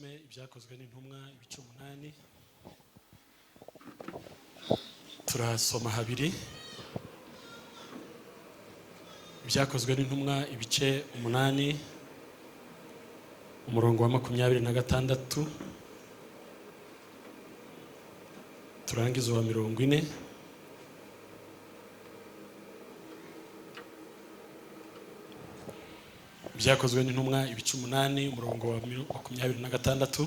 dusome ibyakozwe n'intumwa ibice 8 turasoma habiri. Ibyakozwe n'intumwa ibice 8 umurongo wa 26 turangiza wa 40. Byakozwe n'intumwa ibice 8 umurongo wa 26.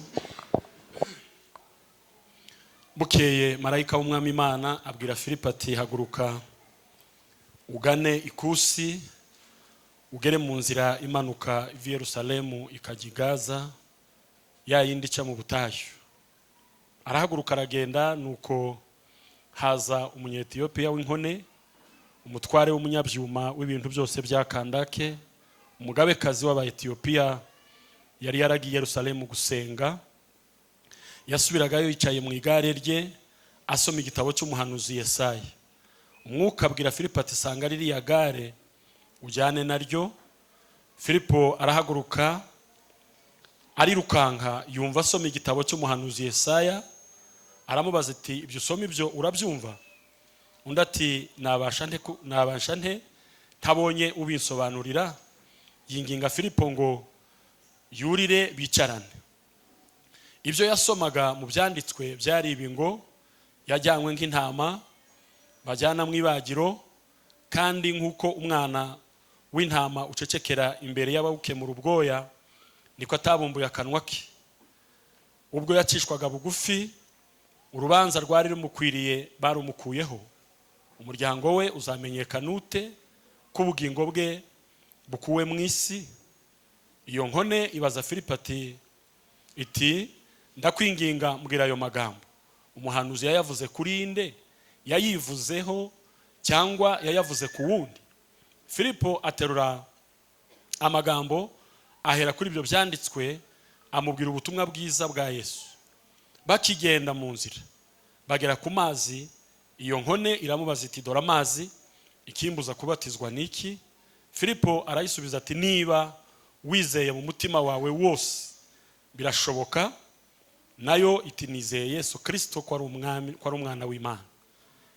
Bukeye marayika w'umwami Imana abwira Filipo ati haguruka ugane Ikusi ugere mu nzira imanuka i Yerusalemu ikajya Gaza ya yindi cya mu butayu. Arahaguruka aragenda, nuko haza umunyetiyopiya w'inkone, umutware w'umunyabyuma w'ibintu byose bya Kandake, umugabekazi w'Abayetiyopiya yari yaragiye Yerusalemu gusenga. Yasubiragayo yicaye mu igare rye asoma igitabo cy'umuhanuzi Yesaya. Umwuka abwira Filipo ati sanga ririya gare ujyane naryo. Filipo arahaguruka arirukanka yumva asoma igitabo cy'umuhanuzi Yesaya. Aramubaza ati ibyo usoma ibyo urabyumva? Undi ati nabasha nte ntabonye ubinsobanurira. Yinginga Filipo ngo yurire bicarane. Ibyo yasomaga mu byanditswe byari ibi ngo yajyanywe nk'intama bajyana mu ibagiro, kandi nk'uko umwana w'intama ucecekera imbere y'abawukemura ubwoya, niko atabumbuye akanwa ke. Ubwo yacishwaga bugufi, urubanza rwari rumukwiriye barumukuyeho. Umuryango we uzamenyekana ute ko ubugingo bwe bukuwe mu isi? Iyo nkone ibaza Filipo iti ndakwinginga mbwira ayo magambo umuhanuzi yayavuze kuri inde? Yayivuzeho cyangwa yayavuze ku wundi? Filipo aterura amagambo ahera kuri ibyo byanditswe, amubwira ubutumwa bwiza bwa Yesu. Bakigenda mu nzira bagera ku mazi, iyo nkone iramubaza iti dore amazi, ikimbuza kubatizwa niki? Filipo arayisubiza ati niba wizeye mu mutima wawe wose birashoboka. Nayo iti nizeye Yesu Kristo ko ari umwami, ko ari umwana w'Imana.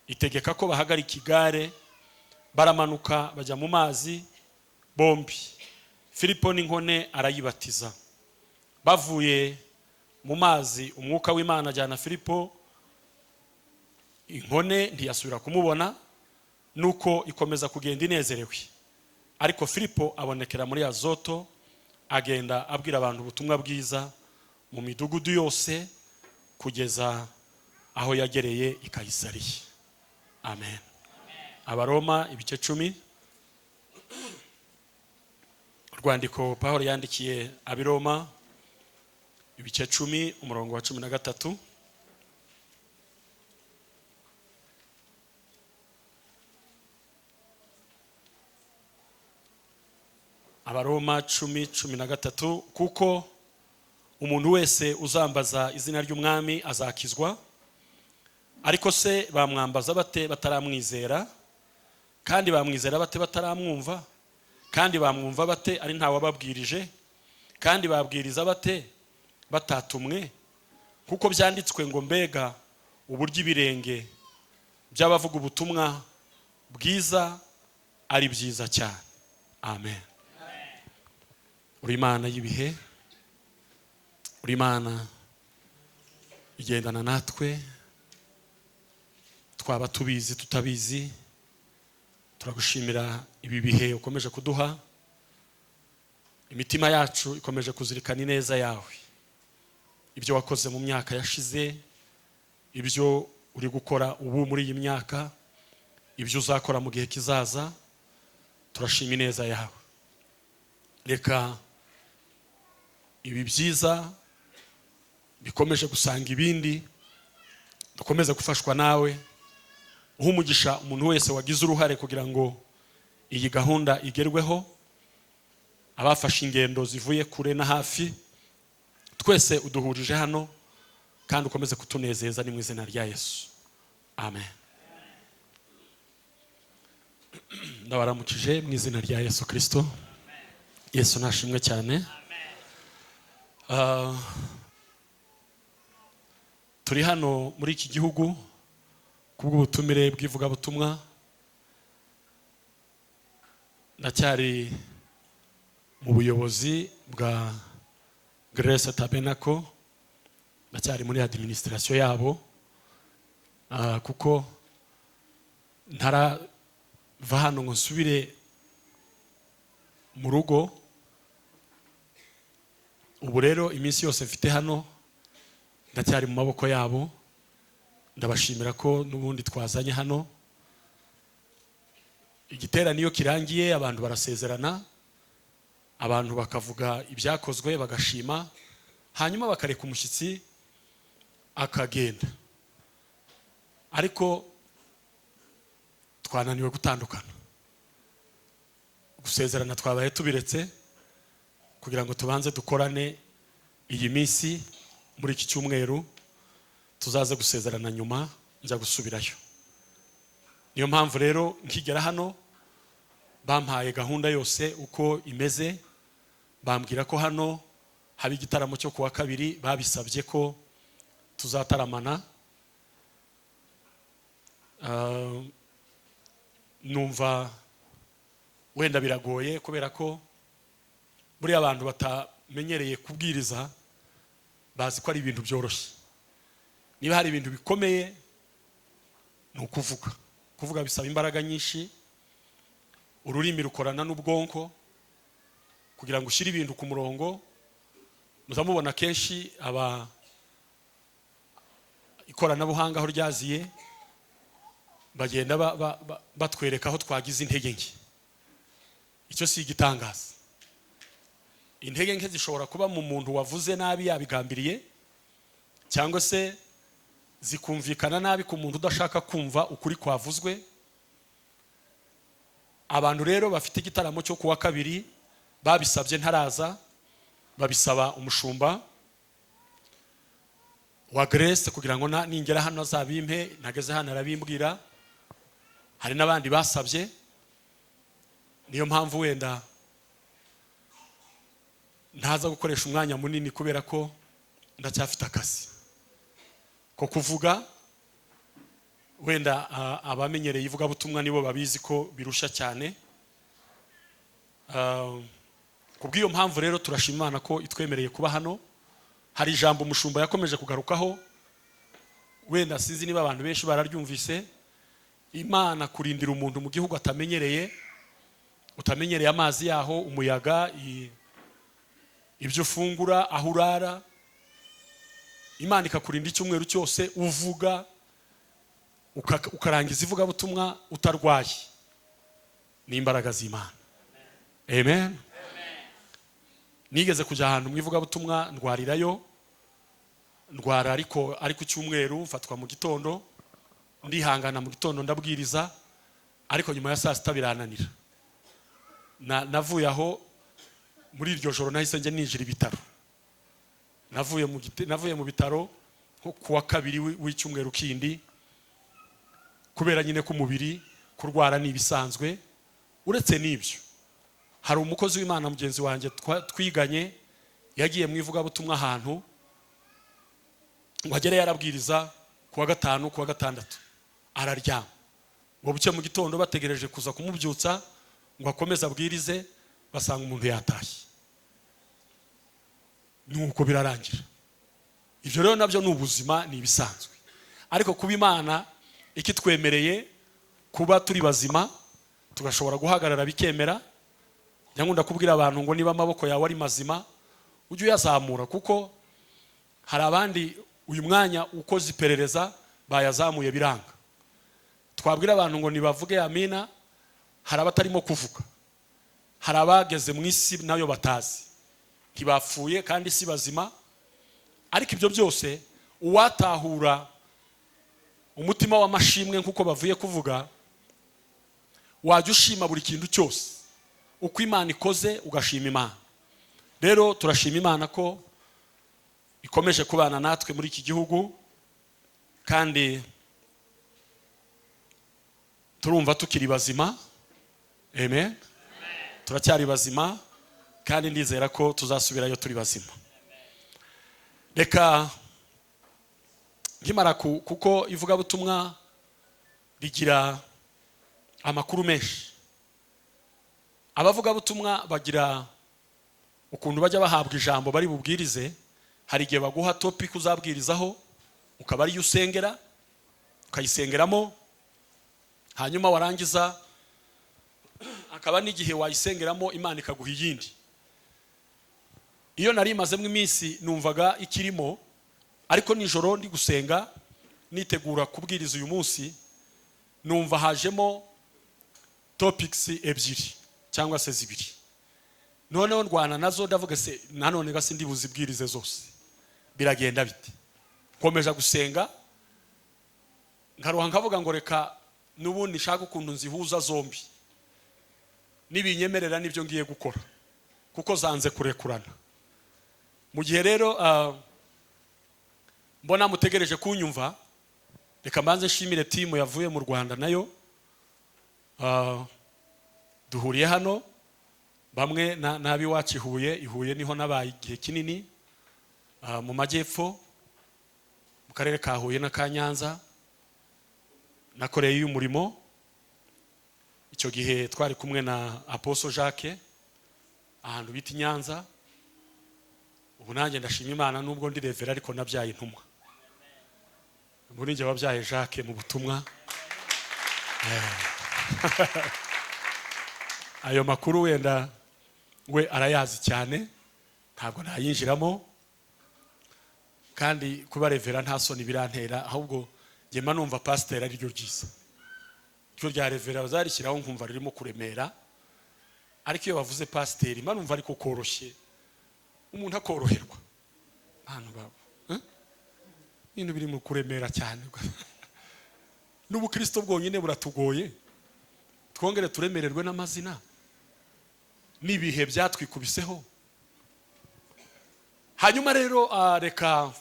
Itegeka ko bahagarika igare, baramanuka bajya mu mazi bombi. Filipo n'inkone arayibatiza. Bavuye mu mazi umwuka w'Imana ajyana Filipo, inkone ntiyasubira kumubona, nuko ikomeza kugenda inezerewe. Ariko Filipo abonekera muri Azoto, agenda abwira abantu ubutumwa bwiza mu midugudu yose kugeza aho yagereye i Kayisariya. Amen. Abaroma ibice 10. Urwandiko Pawulo yandikiye Abiroma ibice 10 umurongo wa 13. Abaroma 10:13. Kuko umuntu wese uzambaza izina ry'umwami azakizwa. Ariko se bamwambaza bate bataramwizera? Kandi bamwizera bate bataramwumva? Kandi bamwumva bate ari nta wababwirije? Kandi babwiriza bate batatumwe? Kuko byanditswe ngo mbega uburyo ibirenge by'abavuga ubutumwa bwiza ari byiza cyane. Amen. Uri Imana y'ibihe, uri Imana igendana natwe, twaba tubizi tutabizi. Turagushimira ibi bihe ukomeje kuduha. Imitima yacu ikomeje kuzirikana ineza yawe, ibyo wakoze mu myaka yashize, ibyo uri gukora ubu muri iyi myaka, ibyo uzakora mu gihe kizaza. Turashima ineza yawe. Reka ibi byiza bikomeje gusanga ibindi, dukomeze gufashwa nawe. Umugisha umuntu wese wagize uruhare kugira ngo iyi gahunda igerweho, abafashe ingendo zivuye kure na hafi, twese uduhurije hano, kandi ukomeze kutunezeza ni mu izina rya Yesu. Amen. Ndabaramukije mu izina rya Yesu Kristo. Yesu nashimwe cyane. turi hano muri iki gihugu kubw'ubutumire bw'ivugabutumwa. Ndacyari mu buyobozi bwa Grace Tabernacle, ndacyari muri administration yabo, kuko ntarava hano ngo nsubire mu rugo. Ubu rero iminsi yose mfite hano ndacyari mu maboko yabo. Ndabashimira ko n'ubundi twazanye hano. Igiterane kirangiye abantu barasezerana, abantu bakavuga ibyakozwe bagashima, hanyuma bakareka umushyitsi akagenda. Ariko twananiwe gutandukana. Gusezerana twabaye tubiretse kugira ngo tubanze dukorane iyi minsi. Muri iki cyumweru tuzaze gusezerana, nyuma njya gusubirayo. Niyo mpamvu rero nkigera hano bampaye gahunda yose uko imeze. Bambwira ko hano haba igitaramo cyo kuwa kabiri, babisabye ko tuzataramana. Numva wenda biragoye kubera ko buri abantu batamenyereye kubwiriza bazi ko ari ibintu byoroshye. Niba hari ibintu bikomeye ni kuvuga bisaba imbaraga nyinshi. Ururimi rukorana n'ubwonko kugira ngo ushyire ibintu ku murongo. Muzamubona kenshi ikoranabuhanga aho ryaziye bagenda batwereka aho twagize intege nke. Icyo si igitangaza. Intege nke zishobora kuba mu muntu wavuze nabi yabigambiriye, cyangwa se zikumvikana nabi ku muntu udashaka kumva ukuri kwavuzwe. Abantu rero bafite igitaramo cyo kuwa kabiri babisabye ntaraza, babisaba umushumba wa Grace kugira ngo ningera hano azabimpe. Nageze hano arabimbwira. Hari n'abandi basabye. Niyo mpamvu wenda ntaza gukoresha umwanya munini kubera ko ndacyafite akazi ko kuvuga. Wenda abamenyereye ivugabutumwa nibo babizi ko birusha cyane. Kubw'iyo mpamvu rero turashima Imana ko itwemereye kuba hano. Hari ijambo umushumba yakomeje kugarukaho, wenda sinzi niba abantu benshi bararyumvise. Imana kurindira umuntu mu gihugu utamenyereye amazi yaho, umuyaga, ibyo ufungura, aho urara. Imana ikakurinda icyumweru cyose uvuga ukarangiza ivugabutumwa utarwaye. Ni imbaraga z'Imana. Amen. Nigeze kujya ahantu mu ivugabutumwa ndwarirayo. Ndwara ariko cyumweru mfatwa mu gitondo, ndihangana mu gitondo ndabwiriza, ariko nyuma ya saa sita birananira. Navuye aho muri iryo joro nahise njye ninjira ibitaro. Navuye mu bitaro nko kuwa kabiri w'icyumweru kindi, kubera nyine ko umubiri kurwara ni ibisanzwe. Uretse n'ibyo, hari umukozi w'Imana mugenzi wanjye twiganye yagiye mu ivugabutumwa ahantu ngo agere yarabwiriza kuwa gatanu, kuwa gatandatu araryama. Ngo bucye mu gitondo bategereje kuza kumubyutsa ngo akomeze abwirize, basanga umuntu yatashye. Nuko birarangira. Ibyo rero nabyo ni ubuzima, ni ibisanzwe. Ariko kuba Imana ikitwemereye kuba turi bazima tugashobora guhagarara bikemera. Nyangunda kubwira abantu ngo niba amaboko yawe ari mazima ujye uyazamura, kuko hari abandi uyu mwanya ukoze iperereza bayazamuye biranga. Twabwira abantu ngo nibavuge amina, hari abatarimo kuvuga. Hari abageze mu isi nayo batazi, ntibapfuye kandi si bazima. Ariko ibyo byose uwatahura umutima w'amashimwe nkuko bavuye kuvuga, wajya ushima buri kintu cyose uko Imana ikoze, ugashima Imana. Rero turashima Imana ko ikomeje kubana natwe muri iki gihugu, kandi turumva tukiri bazima. Amen. Turacyari bazima kandi ndizera ko tuzasubirayo turi bazima. Reka nkimara kuko ivugabutumwa rigira amakuru menshi. Abavugabutumwa bagira ukuntu bajya bahabwa ijambo bari bubwirize. Hari igihe baguha topic uzabwirizaho, ukaba ari usengera, ukayisengeramo, hanyuma warangiza akaba n'igihe wayisengeramo Imana ikaguha iyindi. Iyo nari mazemo iminsi numvaga ikirimo, ariko nijoro ndi gusenga nitegura kubwiriza uyu munsi, numva hajemo topics ebyiri cyangwa se zibiri. Noneho ndwana nazo ndavuga se nanone gasi ndi buzibwirize zose biragenda bite. Komeje gusenga ngaruha nkavuga ngo reka nubundi nshaka ukuntu nzihuza zombi, nibinyemerera nibyo ngiye gukora kuko zanze kurekurana. Mu gihe rero mbona mutegereje kunyumva, reka mbanze nshimire timu yavuye mu Rwanda nayo duhuriye hano. Bamwe nabi wacu Ihuye niho nabaye igihe kinini, mu majyepfo mu karere ka Huye na ka Nyanza nakoreye umurimo. Icyo gihe twari kumwe na Apostle Jacques ahantu bita Nyanza. Ubu nanjye ndashima Imana nubwo ndi revera ariko nabyaye intumwa. Muri nje wabyaye Jacques mu butumwa. Ayo makuru wenda we arayazi cyane, ntabwo nayinjiramo, kandi kuba revera nta soni birantera, ahubwo nge numva pastor ari ryo ryiza. Cyo rya revera bazarishyiraho nkumva ririmo kuremera, ariko iyo bavuze pastor numva ariko koroshye, umuntu akoroherwa. Hano baba ibintu biri mu kuremera cyane. N'ubukristo bwonyine buratugoye, twongere turemererwe n'amazina n'ibihe byatwikubiseho. Hanyuma rero reka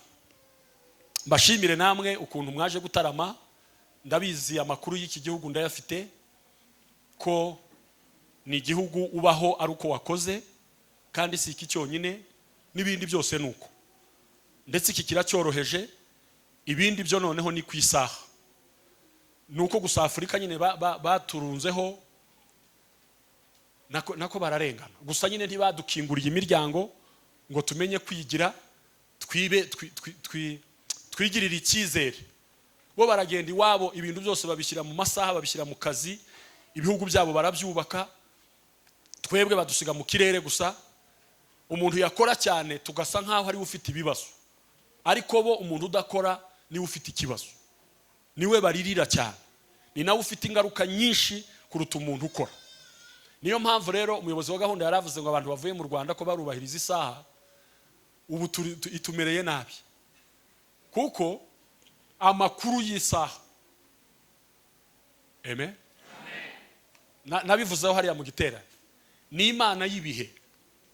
mbashimire namwe ukuntu mwaje gutarama. Ndabizi amakuru y'iki gihugu ndayafite ko ni igihugu ubaho ari uko wakoze, kandi si iki cyonyine, n'ibindi byose nuko. Ndetse iki kiracyoroheje, ibindi byo noneho ni kwisaha. Nuko gusa Afrika nyine baturunzeho nako bararengana. Gusa nyine ntibadukinguriye imiryango ngo tumenye kwigira, twigirira icyizere. Bo baragenda iwabo, ibintu byose babishyira mu masaha, babishyira mu kazi, ibihugu byabo barabyubaka. Twebwe badusiga mu kirere gusa. Umuntu yakora cyane tugasa nkaho ari ufite ibibazo, ariko bo umuntu udakora niwe ufite ikibazo, niwe baririra cyane, ni nawe ufite ingaruka nyinshi kuruta umuntu ukora. Niyo mpamvu rero umuyobozi wa gahunda yaravuze ngo abantu bavuye mu Rwanda ko barubahiriza isaha, ubu itumereye nabi, kuko amakuru y'isaha. Amen. Nabivuzeho hariya mu giterane, ni Imana y'ibihe.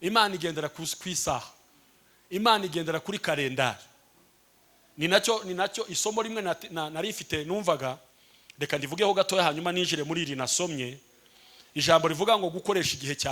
Imana igendera ku isaha, Imana igendera kuri kalendari. Ni nacyo isomo rimwe nari ifite numvaga, reka ndivugeho gatoya hanyuma ninjire muri iri nasomye. Ijambo rivuga ngo gukoresha igihe cya